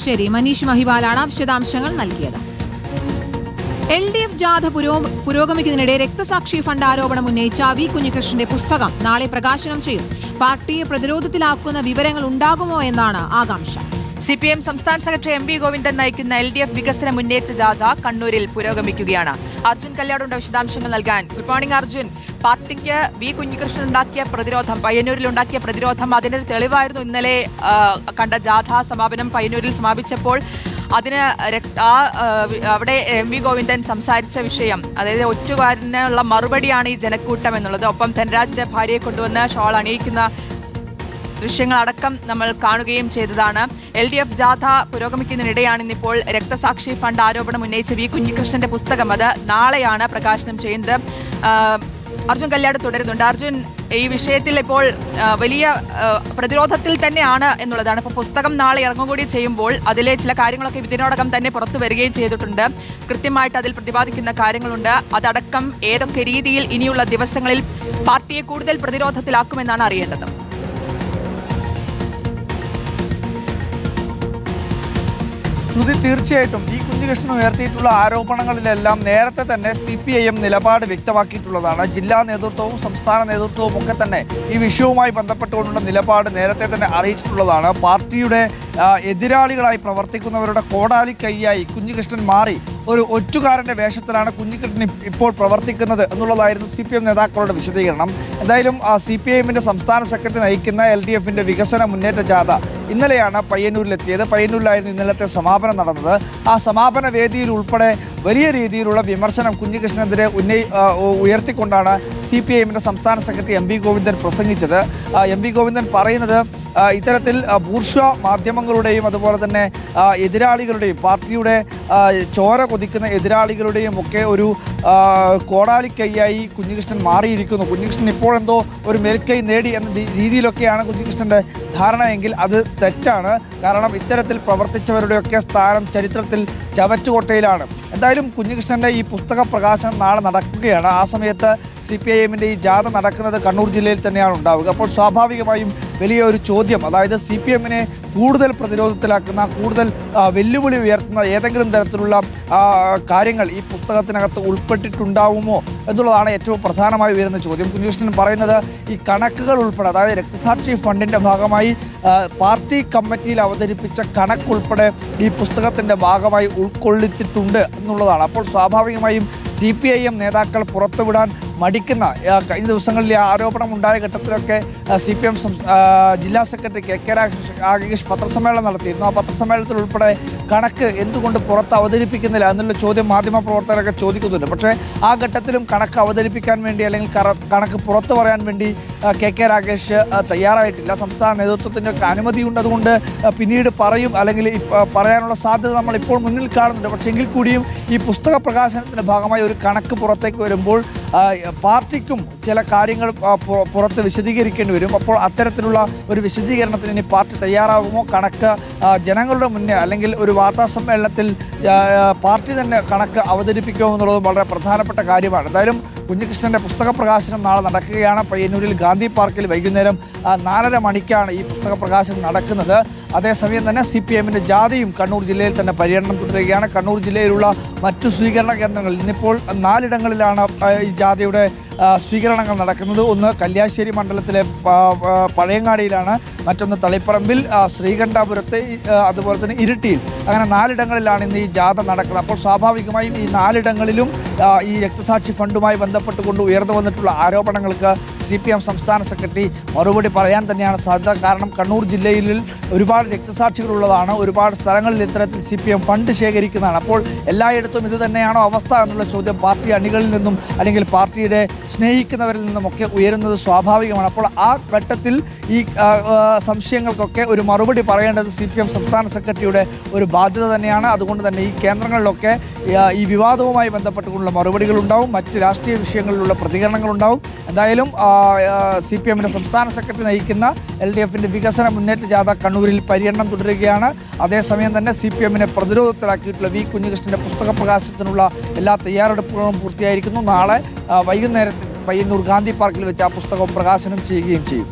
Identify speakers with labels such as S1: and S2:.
S1: ശരി, മനീഷ് മഹിവാലാണ് വിശദാംശങ്ങൾ നൽകിയത്. LDF ജാഥ പുരോഗമിക്കുന്നതിനിടെ രക്തസാക്ഷി ഫണ്ട് ആരോപണം ഉന്നയിച്ച വി കുഞ്ഞികൃഷ്ണന്റെ പുസ്തകം നാളെ പ്രകാശനം ചെയ്യും. പാർട്ടിയെ പ്രതിരോധത്തിലാക്കുന്ന വിവരങ്ങൾ ഉണ്ടാകുമോ എന്നാണ് ആകാംക്ഷ.
S2: CPM സംസ്ഥാന സെക്രട്ടറി MV ഗോവിന്ദൻ നയിക്കുന്ന LDF വികസന മുന്നേറ്റ ജാഥ കണ്ണൂരിൽ പുരോഗമിക്കുകയാണ്. അർജുൻ കല്യാടുണ്ട് വിശദാംശങ്ങൾ നൽകാൻ. Good morning Arjun. പാർട്ടിക്ക് വി കുഞ്ഞികൃഷ്ണൻ ഉണ്ടാക്കിയ പ്രതിരോധം, പയ്യന്നൂരിൽ ഉണ്ടാക്കിയ പ്രതിരോധം, അതിന്റെ ഒരു തെളിവായിരുന്നു ഇന്നലെ കണ്ട ജാഥ സമാപനം. പയ്യന്നൂരിൽ സമാപിച്ചപ്പോൾ അതിന് അവിടെ MV ഗോവിന്ദൻ സംസാരിച്ച വിഷയം, അതായത് ഒറ്റുകാരനുള്ള മറുപടിയാണ് ഈ ജനക്കൂട്ടം എന്നുള്ളത്. ഒപ്പം ധനരാജിന്റെ ഭാര്യയെ കൊണ്ടുവന്ന് ഷോൾ അണിയിക്കുന്ന ദൃശ്യങ്ങളടക്കം നമ്മൾ കാണുകയും ചെയ്തതാണ്. LDF ജാഥ പുരോഗമിക്കുന്നതിനിടെയാണ് ഇന്നിപ്പോൾ രക്തസാക്ഷി ഫണ്ട് ആരോപണം ഉന്നയിച്ച വി കുഞ്ഞികൃഷ്ണന്റെ പുസ്തകം അത് നാളെയാണ് പ്രകാശനം ചെയ്യുന്നത്. അർജുൻ കല്യാട് തുടരുന്നുണ്ട്. അർജുൻ, ഈ വിഷയത്തിൽ ഇപ്പോൾ വലിയ പ്രതിരോധത്തിൽ തന്നെയാണ് എന്നുള്ളതാണ്. ഇപ്പോൾ പുസ്തകം നാളെ ഇറങ്ങുകൂടി ചെയ്യുമ്പോൾ അതിലെ ചില കാര്യങ്ങളൊക്കെ ഇതിനോടകം തന്നെ പുറത്തു വരികയും ചെയ്തിട്ടുണ്ട്. കൃത്യമായിട്ട് അതിൽ പ്രതിപാദിക്കുന്ന കാര്യങ്ങളുണ്ട്. അതടക്കം ഏതൊക്കെ രീതിയിൽ ഇനിയുള്ള ദിവസങ്ങളിൽ പാർട്ടിയെ കൂടുതൽ പ്രതിരോധത്തിലാക്കുമെന്നാണ് അറിയേണ്ടത്.
S3: തീർച്ചയായിട്ടും ഈ കുഞ്ഞികൃഷ്ണൻ ഉയർത്തിയിട്ടുള്ള ആരോപണങ്ങളിലെല്ലാം നേരത്തെ തന്നെ CPIM നിലപാട് വ്യക്തമാക്കിയിട്ടുള്ളതാണ്. ജില്ലാ നേതൃത്വവും സംസ്ഥാന നേതൃത്വവും ഒക്കെ തന്നെ ഈ വിഷയവുമായി ബന്ധപ്പെട്ടുകൊണ്ടുള്ള നിലപാട് നേരത്തെ തന്നെ അറിയിച്ചിട്ടുള്ളതാണ്. പാർട്ടിയുടെ എതിരാളികളായി പ്രവർത്തിക്കുന്നവരുടെ കോടാലി കൈയായി കുഞ്ഞികൃഷ്ണൻ മാറി ഒരു ഒറ്റുകാരന്റെ വേഷത്തിലാണ് കുഞ്ഞികൃഷ്ണൻ ഇപ്പോൾ പ്രവർത്തിക്കുന്നത് എന്നുള്ളതായിരുന്നു CPM നേതാക്കളുടെ വിശദീകരണം. എന്തായാലും CPIMന്റെ സംസ്ഥാന സെക്രട്ടറി നയിക്കുന്ന LDFന്റെ വികസന മുന്നേറ്റ ജാഥ ഇന്നലെയാണ് പയ്യന്നൂരിലെത്തിയത്. പയ്യന്നൂരിലായിരുന്നു ഇന്നലത്തെ സമാപനം നടന്നത്. ആ സമാപന വേദിയിൽ ഉൾപ്പെടെ വലിയ രീതിയിലുള്ള വിമർശനം കുഞ്ഞികൃഷ്ണനെതിരെ ഉയർത്തിക്കൊണ്ടാണ് CPIMന്റെ സംസ്ഥാന സെക്രട്ടറി MV ഗോവിന്ദൻ പ്രസംഗിച്ചത്. MV ഗോവിന്ദൻ പറയുന്നത് ഇത്തരത്തിൽ ബൂർഷ്വാ മാധ്യമങ്ങളുടെയും അതുപോലെ തന്നെ എതിരാളികളുടെയും പാർട്ടിയുടെ ചോര കൊതിക്കുന്ന എതിരാളികളുടെയും ഒക്കെ ഒരു കോടാലിക്കൈയായി കുഞ്ഞികൃഷ്ണൻ മാറിയിരിക്കുന്നു. കുഞ്ഞികൃഷ്ണൻ ഇപ്പോൾ എന്തോ ഒരു മേൽക്കൈ നേടി എന്ന രീതിയിലൊക്കെയാണ് കുഞ്ഞികൃഷ്ണന്റെ ധാരണയെങ്കിൽ അത് തെറ്റാണ്. കാരണം ഇത്തരത്തിൽ പ്രവർത്തിച്ചവരുടെയൊക്കെ സ്ഥാനം ചരിത്രത്തിൽ ചവറ്റുകൊട്ടയിലാണ്. എന്തായാലും കുഞ്ഞികൃഷ്ണന്റെ ഈ പുസ്തക പ്രകാശനം നാളെ നടക്കുകയാണ്. ആ സമയത്ത് CPIMന്റെ ഈ ജാഥ നടക്കുന്നത് കണ്ണൂർ ജില്ലയിൽ തന്നെയാണ് ഉണ്ടാവുക. അപ്പോൾ സ്വാഭാവികമായും വലിയ ഒരു ചോദ്യം, അതായത് CPIMനെ കൂടുതൽ പ്രതിരോധത്തിലാക്കുന്ന, കൂടുതൽ വെല്ലുവിളി ഉയർത്തുന്ന ഏതെങ്കിലും തരത്തിലുള്ള കാര്യങ്ങൾ ഈ പുസ്തകത്തിനകത്ത് ഉൾപ്പെട്ടിട്ടുണ്ടാവുമോ എന്നുള്ളതാണ് ഏറ്റവും പ്രധാനമായി വരുന്ന ചോദ്യം. കുഞ്ഞികൃഷ്ണൻ പറയുന്നത് ഈ കണക്കുകൾ ഉൾപ്പെടെ, അതായത് രക്തസാക്ഷി ഫണ്ടിന്റെ ഭാഗമായി പാർട്ടി കമ്മിറ്റിയിൽ അവതരിപ്പിച്ച കണക്കുൾപ്പെടെ ഈ പുസ്തകത്തിന്റെ ഭാഗമായി ഉൾക്കൊള്ളിച്ചിട്ടുണ്ട് എന്നുള്ളതാണ്. അപ്പോൾ സ്വാഭാവികമായും CPIM നേതാക്കൾ പുറത്തുവിടാൻ മടിക്കുന്ന, കഴിഞ്ഞ ദിവസങ്ങളിൽ ആരോപണം ഉണ്ടായ ഘട്ടത്തിലൊക്കെ CPM ജില്ലാ സെക്രട്ടറി KK രാഗേഷ് പത്രസമ്മേളനം നടത്തിയിരുന്നു. ആ പത്രസമ്മേളനത്തിൽ ഉൾപ്പെടെ കണക്ക് എന്തുകൊണ്ട് പുറത്ത് അവതരിപ്പിക്കുന്നില്ല എന്നുള്ള ചോദ്യം മാധ്യമപ്രവർത്തകരൊക്കെ ചോദിക്കുന്നുണ്ട്. പക്ഷേ ആ ഘട്ടത്തിലും കണക്ക് അവതരിപ്പിക്കാൻ വേണ്ടി അല്ലെങ്കിൽ കണക്ക് പുറത്തു പറയാൻ വേണ്ടി KK രാഗേഷ് തയ്യാറായിട്ടില്ല. സംസ്ഥാന നേതൃത്വത്തിൻ്റെ ഒക്കെ അനുമതിയുണ്ട്, അതുകൊണ്ട് പിന്നീട് പറയും, അല്ലെങ്കിൽ പറയാനുള്ള സാധ്യത നമ്മൾ ഇപ്പോൾ മുന്നിൽ കാണുന്നുണ്ട്. പക്ഷേ എങ്കിൽ കൂടിയും ഈ പുസ്തക പ്രകാശനത്തിൻ്റെ ഭാഗമായി ഒരു കണക്ക് പുറത്തേക്ക് വരുമ്പോൾ പാർട്ടിക്കും ചില കാര്യങ്ങൾ പുറത്ത് വിശദീകരിക്കേണ്ടി വരും. അപ്പോൾ അത്തരത്തിലുള്ള ഒരു വിശദീകരണത്തിന് ഇനി പാർട്ടി തയ്യാറാകുമോ? കണക്ക് ജനങ്ങളുടെ മുന്നേ അല്ലെങ്കിൽ ഒരു വാർത്താ സമ്മേളനത്തിൽ പാർട്ടി തന്നെ കണക്ക് അവതരിപ്പിക്കുമോ എന്നുള്ളതും വളരെ പ്രധാനപ്പെട്ട കാര്യമാണ്. എന്തായാലും കുഞ്ഞികൃഷ്ണന്റെ പുസ്തക പ്രകാശനം നാളെ നടക്കുകയാണ്. പയ്യന്നൂരിൽ ഗാന്ധി പാർക്കിൽ വൈകുന്നേരം 4:30 മണിക്കാണ് ഈ പുസ്തക പ്രകാശനം നടക്കുന്നത്. അതേസമയം തന്നെ CPIMന്റെ ജാഥയും കണ്ണൂർ ജില്ലയിൽ തന്നെ പര്യടനം തുടരുകയാണ്. കണ്ണൂർ ജില്ലയിലുള്ള മറ്റു സ്വീകരണ കേന്ദ്രങ്ങൾ ഇന്നിപ്പോൾ 4 ഇടങ്ങളിലാണ് ഈ ജാഥയുടെ സ്വീകരണങ്ങൾ നടക്കുന്നത്. ഒന്ന് കല്യാശ്ശേരി മണ്ഡലത്തിലെ പഴയങ്ങാടിയിലാണ്, മറ്റൊന്ന് തളിപ്പറമ്പിൽ, ശ്രീകണ്ഠാപുരത്ത്, അതുപോലെ തന്നെ ഇരിട്ടിയിൽ. അങ്ങനെ 4 ഇടങ്ങളിലാണ് ഇന്ന് ഈ ജാഥ നടക്കുന്നത്. അപ്പോൾ സ്വാഭാവികമായും ഈ 4 ഇടങ്ങളിലും ഈ രക്തസാക്ഷി ഫണ്ടുമായി ബന്ധപ്പെട്ടുകൊണ്ട് ഉയർന്നു വന്നിട്ടുള്ള ആരോപണങ്ങൾക്ക് CPM സംസ്ഥാന സെക്രട്ടറി മറുപടി പറയാൻ തന്നെയാണ് സാധ്യത. കാരണം കണ്ണൂർ ജില്ലയിൽ ഒരുപാട് രക്തസാക്ഷികളുള്ളതാണ്, ഒരുപാട് സ്ഥലങ്ങളിൽ ഇത്തരത്തിൽ CPM ഫണ്ട് ശേഖരിക്കുന്നതാണ്. അപ്പോൾ എല്ലായിടത്തും ഇത് തന്നെയാണോ അവസ്ഥ എന്നുള്ള ചോദ്യം പാർട്ടി അണികളിൽ നിന്നും അല്ലെങ്കിൽ പാർട്ടിയുടെ സ്നേഹിക്കുന്നവരിൽ നിന്നുമൊക്കെ ഉയരുന്നത് സ്വാഭാവികമാണ്. അപ്പോൾ ആ ഘട്ടത്തിൽ ഈ സംശയങ്ങൾക്കൊക്കെ ഒരു മറുപടി പറയേണ്ടത് CPM സംസ്ഥാന സെക്രട്ടറിയുടെ ഒരു ബാധ്യത തന്നെയാണ്. അതുകൊണ്ട് തന്നെ ഈ കേന്ദ്രങ്ങളിലൊക്കെ ഈ വിവാദവുമായി ബന്ധപ്പെട്ടുകൊണ്ടുള്ള മറുപടികളുണ്ടാവും, മറ്റ് രാഷ്ട്രീയ വിഷയങ്ങളിലുള്ള പ്രതികരണങ്ങളുണ്ടാവും. എന്തായാലും CPMന്റെ സംസ്ഥാന സെക്രട്ടറി നയിക്കുന്ന LDFന്റെ വികസന മുന്നേറ്റ ജാഥ കണ്ണൂരിൽ പര്യടനം തുടരുകയാണ്. അതേസമയം തന്നെ CPMനെ പ്രതിരോധത്തിലാക്കിയിട്ടുള്ള വി കുഞ്ഞികൃഷ്ണന്റെ പുസ്തക പ്രകാശനത്തിനുള്ള എല്ലാ തയ്യാറെടുപ്പുകളും പൂർത്തിയായിരിക്കുന്നു. നാളെ വൈകുന്നേരത്തിൽ പയ്യന്നൂർ ഗാന്ധി പാർക്കിൽ വെച്ച് ആ പുസ്തകം പ്രകാശനം ചെയ്യുകയും ചെയ്യും.